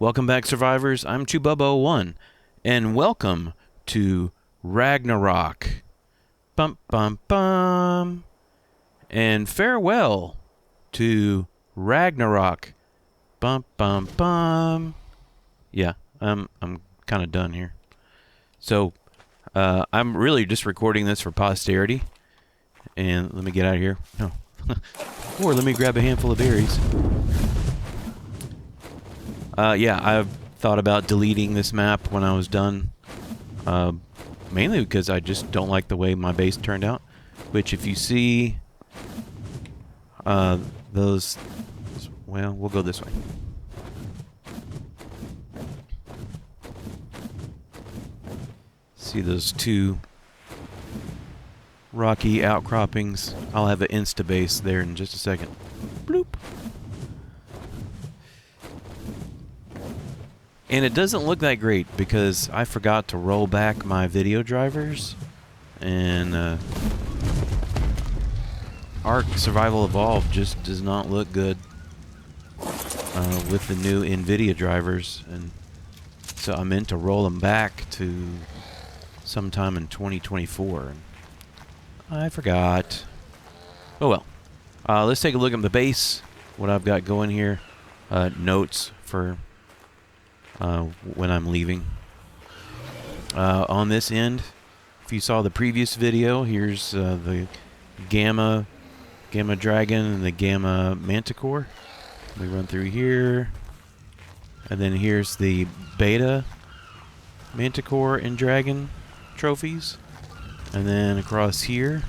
Welcome back, survivors. I'm Chububbo1, and welcome to Ragnarok. Bum bum bum. And farewell to Ragnarok. Bum bum bum. Yeah, I'm kind of done here. So, I'm really just recording this for posterity. And let me get out of here. No. Or let me grab a handful of berries. Yeah, I've thought about deleting this map when I was done. Mainly because I just don't like the way my base turned out. Which, if you see those... Well, we'll go this way. See those two rocky outcroppings? I'll have an insta base there in just a second. Bloop. And it doesn't look that great because I forgot to roll back my video drivers, and ARK Survival Evolved just does not look good with the new NVIDIA drivers, and so I meant to roll them back to sometime in 2024, and I forgot. Oh well. Let's take a look at the base, what I've got going here, notes for when I'm leaving. On this end, if you saw the previous video, here's the Gamma Dragon and the Gamma Manticore. We run through here, and then here's the Beta Manticore and Dragon trophies, and then across here.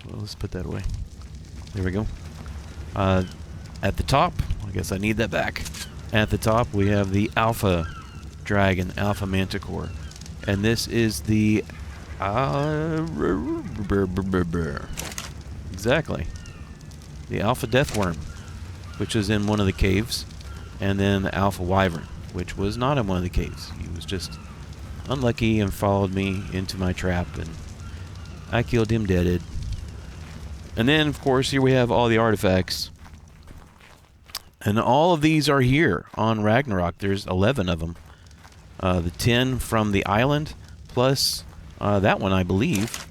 Well, let's put that away. There we go. At the top, I guess I need that back. At the top, we have the Alpha Dragon, Alpha Manticore. And this is the... Exactly. The Alpha Deathworm, which was in one of the caves. And then the Alpha Wyvern, which was not in one of the caves. He was just unlucky and followed me into my trap, and I killed him deaded. And then, of course, here we have all the artifacts. And all of these are here on Ragnarok. There's 11 of them. The 10 from the island, plus that one, I believe.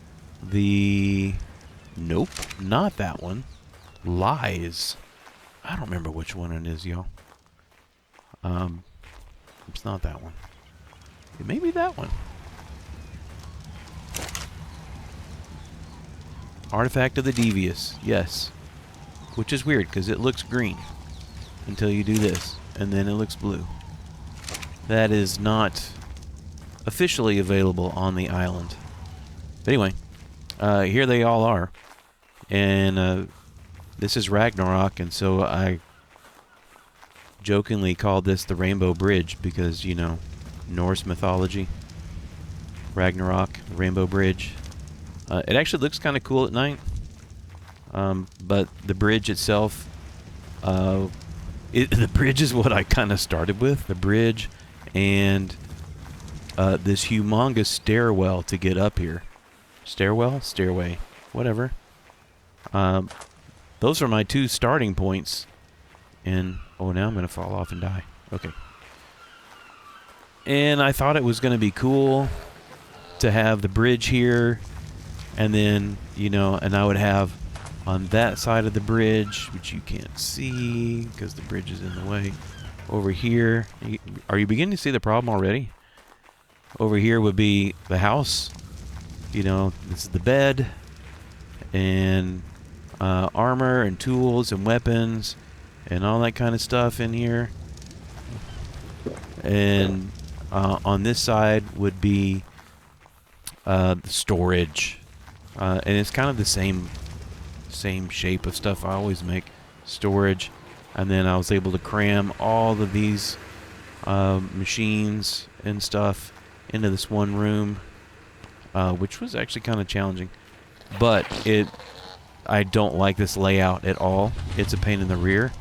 Nope, not that one. Lies. I don't remember which one it is, y'all. It's not that one. It may be that one. Artifact of the Devious, yes. Which is weird, because it looks green until you do this, and then it looks blue. That is not officially available on the island. But anyway, here they all are. And this is Ragnarok, and so I jokingly called this the Rainbow Bridge because, you know, Norse mythology. Ragnarok, the Rainbow Bridge. It actually looks kind of cool at night, but the bridge itself, the bridge is what I kind of started with. The bridge and this humongous stairwell to get up here. Stairwell? Stairway. Whatever. Those are my two starting points. And, oh, now I'm going to fall off and die. Okay. And I thought it was going to be cool to have the bridge here. And then, you know, and I would have on that side of the bridge, which you can't see because the bridge is in the way, over here. Are you beginning to see the problem already? Over here would be the house. You know, this is the bed. And armor and tools and weapons and all that kind of stuff in here. And on this side would be the storage. And it's kind of the same shape of stuff I always make. Storage. And then I was able to cram all of these machines and stuff into this one room, which was actually kind of challenging. But I don't like this layout at all. It's a pain in the rear.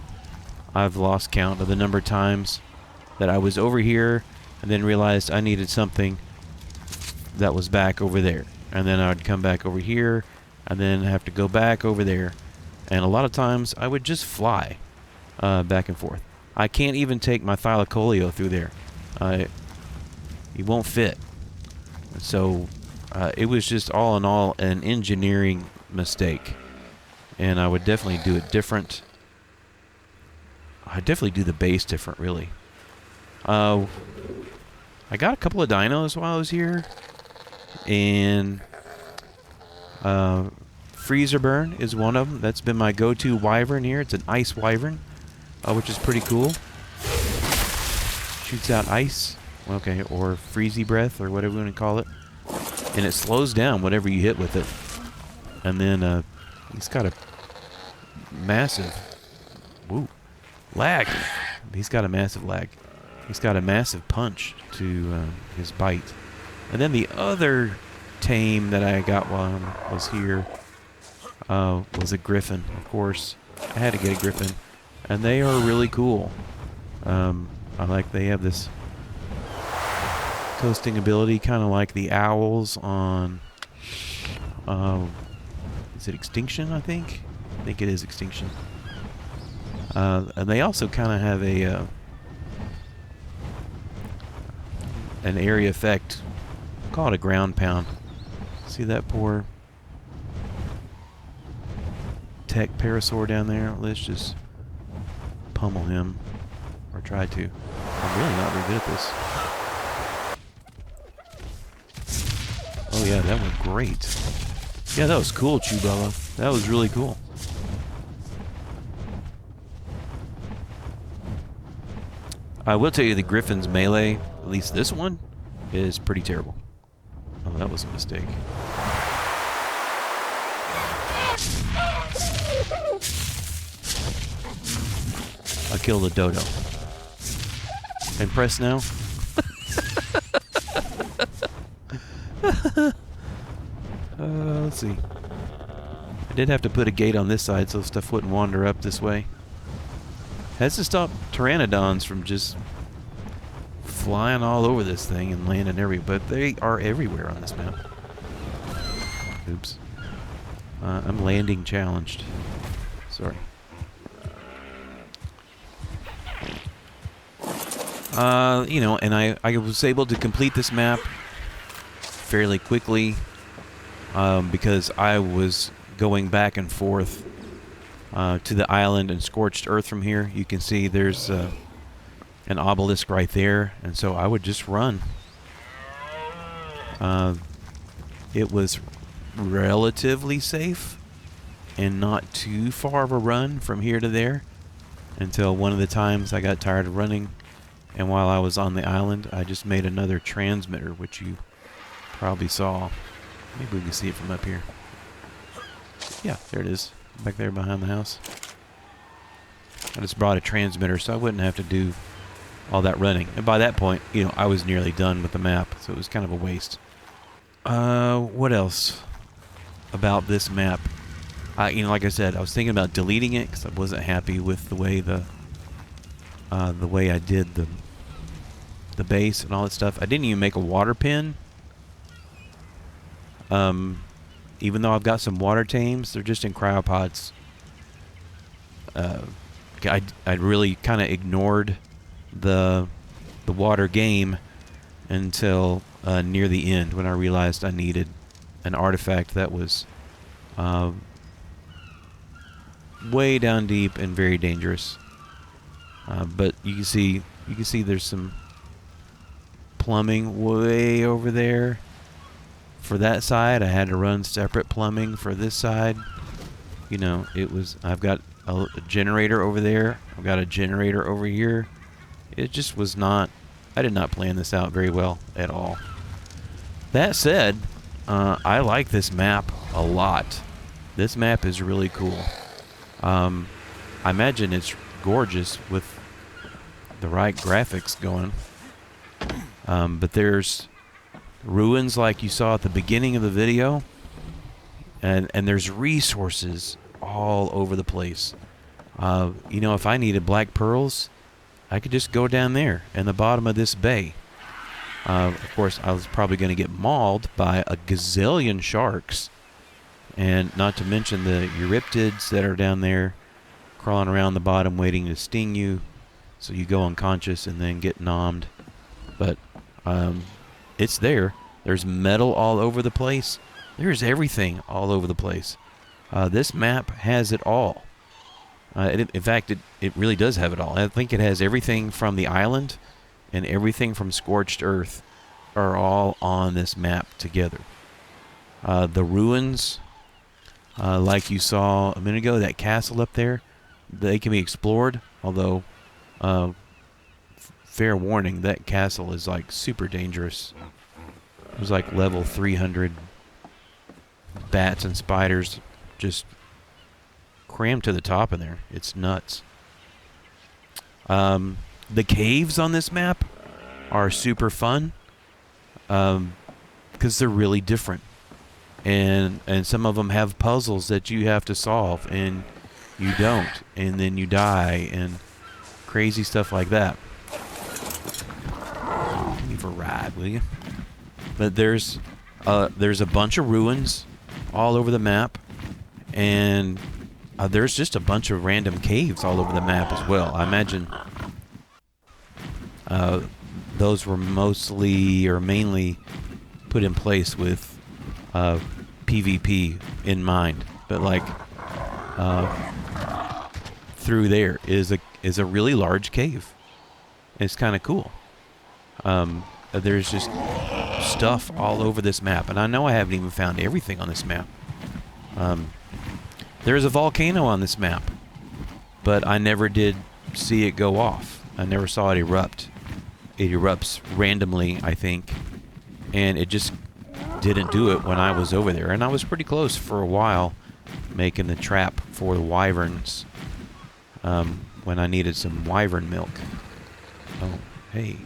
I've lost count of the number of times that I was over here and then realized I needed something that was back over there. And then I would come back over here and then have to go back over there. And a lot of times I would just fly. back and forth. I can't even take my thylacoleo through there. It won't fit. So it was just all in all an engineering mistake. And I would definitely do it different. I'd definitely do the base different, really. I got a couple of dinos while I was here. And Freezer Burn is one of them. That's been my go-to wyvern here. It's an ice wyvern, which is pretty cool. Shoots out ice, okay, or freezy breath, or whatever you want to call it. And it slows down whatever you hit with it. And then he's got a massive, lag. He's got a massive lag. He's got a massive punch to his bite. And then the other tame that I got while I was here was a griffin. Of course, I had to get a griffin, and they are really cool. I like they have this coasting ability, kind of like the owls on. Is it Extinction? I think it is Extinction. And they also kind of have a an area effect. Call it a ground pound. See that poor tech parasaur down there? Let's just pummel him, or try to. I'm really not very good at this. Oh yeah, that went great. Yeah, that was cool, Chubella. That was really cool. I will tell you the Griffin's melee, at least this one, is pretty terrible. Oh, that was a mistake. I killed a dodo. And press now. Let's see. I did have to put a gate on this side so stuff wouldn't wander up this way. Has to stop pteranodons from just flying all over this thing and landing everywhere, but they are everywhere on this map. Oops. I'm landing challenged. Sorry. You know, and I was able to complete this map fairly quickly because I was going back and forth to the island and Scorched Earth from here. You can see there's an obelisk right there, and so I would just run. It was relatively safe and not too far of a run from here to there until one of the times I got tired of running, and while I was on the island I just made another transmitter, which you probably saw. Maybe we can see it from up here. Yeah, there it is, back there behind the house. I just brought a transmitter so I wouldn't have to do all that running. And by that point, you know, I was nearly done with the map, so it was kind of a waste. What else about this map? You know, like I said, I was thinking about deleting it because I wasn't happy with the way the way I did the base and all that stuff. I didn't even make a water pen. Even though I've got some water tames, they're just in cryopods. I really kind of ignored the water game until near the end, when I realized I needed an artifact that was way down deep and very dangerous. But you can see there's some plumbing way over there. For that side, I had to run separate plumbing. For this side, you know, I've got a generator over there. I've got a generator over here. It just was not, I did not plan this out very well at all. That said, I like this map a lot. This map is really cool. I imagine it's gorgeous with the right graphics going. But there's ruins like you saw at the beginning of the video, and there's resources all over the place. You know, if I needed black pearls, I could just go down there in the bottom of this bay. Of course, I was probably going to get mauled by a gazillion sharks, and not to mention the Euryptids that are down there, crawling around the bottom waiting to sting you, so you go unconscious and then get nommed. But it's there. There's metal all over the place. There's everything all over the place. This map has it all. In fact, it really does have it all. I think it has everything from the island and everything from Scorched Earth are all on this map together. The ruins, like you saw a minute ago, that castle up there, they can be explored, although, fair warning, that castle is like super dangerous. There's like level 300 bats and spiders just crammed to the top in there. It's nuts. The caves on this map are super fun because they're really different. And some of them have puzzles that you have to solve, and you don't, and then you die, and crazy stuff like that. Leave a ride, will you? But there's a bunch of ruins all over the map, and there's just a bunch of random caves all over the map as well. I imagine those were mostly or mainly put in place with PvP in mind. But like through there is a really large cave. It's kind of cool. There's just stuff all over this map, and I know I haven't even found everything on this map. There's a volcano on this map, but I never did see it go off. I never saw it erupt. It erupts randomly, I think, and it just didn't do it when I was over there. And I was pretty close for a while making the trap for the wyverns when I needed some wyvern milk. Oh, hey.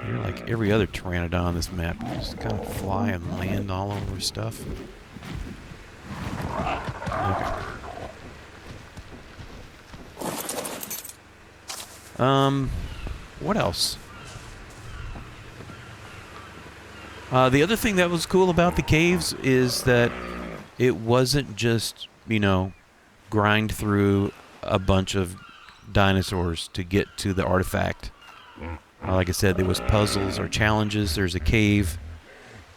You're like every other pteranodon on this map. You just kind of fly and land all over stuff. Okay. What else? The other thing that was cool about the caves is that it wasn't just, grind through a bunch of dinosaurs to get to the artifact. Like I said, there was puzzles or challenges. There's a cave.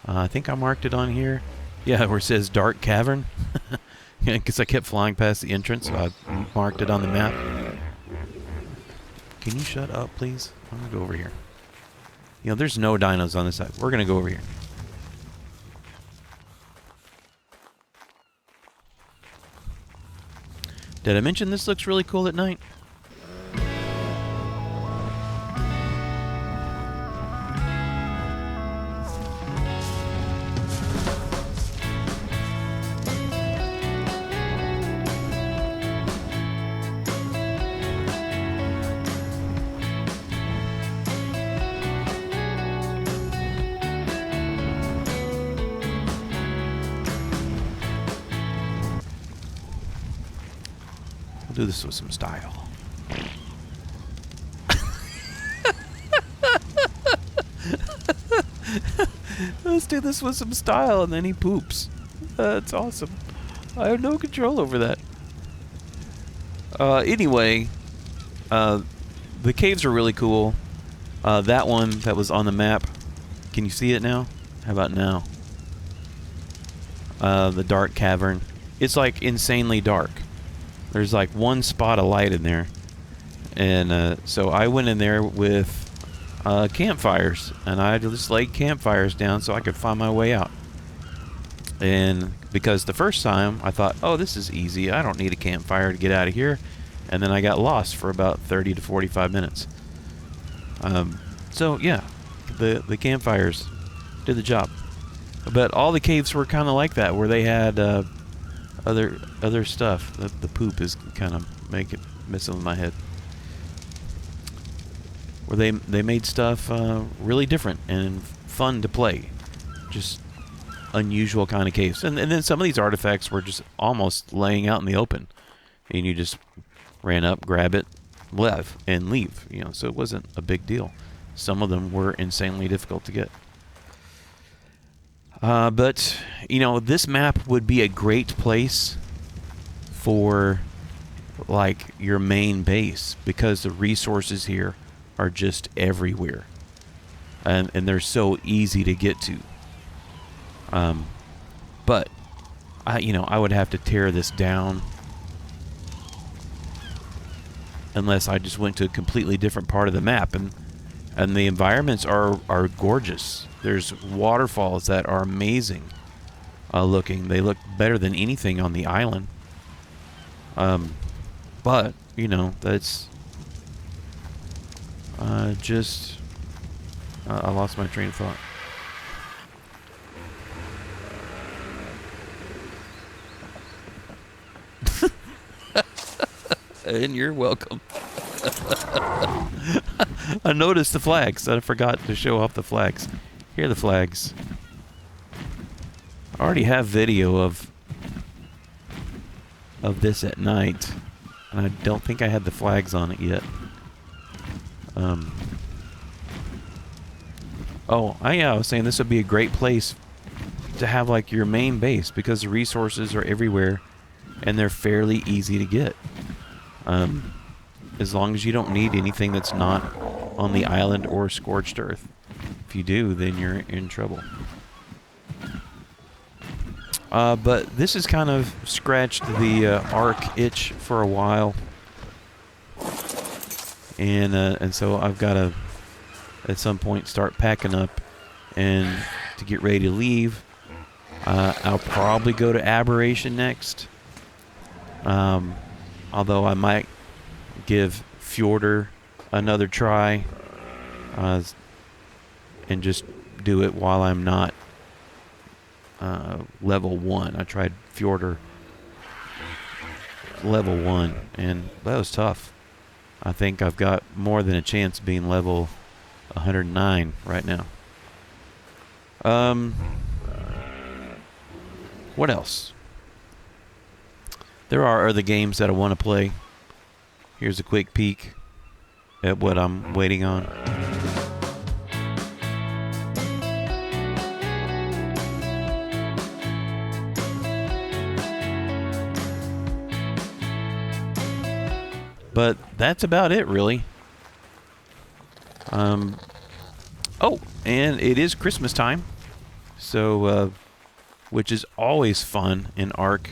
I think I marked it on here. Yeah, where it says Dark Cavern. Because I kept flying past the entrance, so I marked it on the map. Can you shut up, please? I'm going to go over here. There's no dinos on this side. We're going to go over here. Did I mention this looks really cool at night? Do this with some style. Let's do this with some style, and then he poops. That's awesome. I have no control over that. Anyway, the caves are really cool. That one that was on the map, can you see it now? How about now? The dark cavern. It's like insanely dark. There's like one spot of light in there. And so I went in there with campfires. And I just laid campfires down so I could find my way out. And because the first time I thought, oh, this is easy. I don't need a campfire to get out of here. And then I got lost for about 30 to 45 minutes. So yeah, the campfires did the job. But all the caves were kind of like that, where they had other stuff. The poop is kind of messing with my head. Where they made stuff really different and fun to play. Just unusual kind of caves. And then some of these artifacts were just almost laying out in the open. And you just ran up, grab it, left, and leave. So it wasn't a big deal. Some of them were insanely difficult to get. But, this map would be a great place for like your main base, because the resources here are just everywhere, and they're so easy to get to. But I would have to tear this down unless I just went to a completely different part of the map, and the environments are gorgeous. There's waterfalls that are amazing looking. They look better than anything on the island. But that's just I lost my train of thought. And you're welcome. I noticed the flags. I forgot to show off the flags. Here are the flags. I already have video of this at night, and I don't think I had the flags on it yet. I was saying this would be a great place to have like your main base, because the resources are everywhere and they're fairly easy to get. As long as you don't need anything that's not on the island or scorched earth. If you do, then you're in trouble. But this has kind of scratched the ARK itch for a while, and so I've got to at some point start packing up and to get ready to leave. I'll probably go to Aberration next. Although I might give Fjordur another try and just do it while I'm not level 1. I tried Fjordur level 1, and that was tough. I think I've got more than a chance being level 109 right now. What else? There are other games that I want to play. Here's a quick peek at what I'm waiting on. But that's about it, really. Oh, and it is Christmas time, so which is always fun in ARK.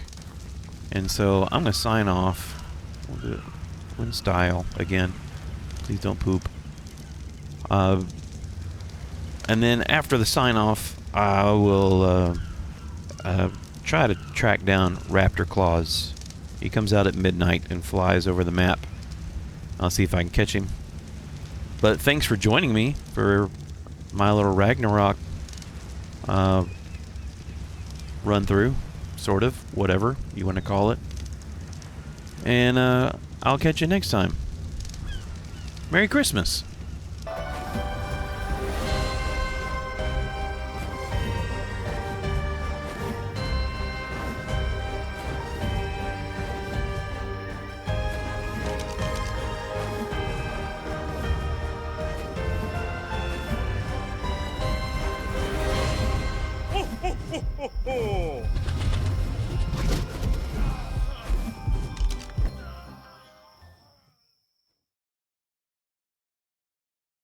And so I'm gonna sign off. We'll do it in style again. Please don't poop. And then after the sign off, I will try to track down Raptor Claws. He comes out at midnight and flies over the map. I'll see if I can catch him. But thanks for joining me for my little Ragnarok run through, sort of, whatever you want to call it. And I'll catch you next time. Merry Christmas! Ho, ho, ho, ho, ho.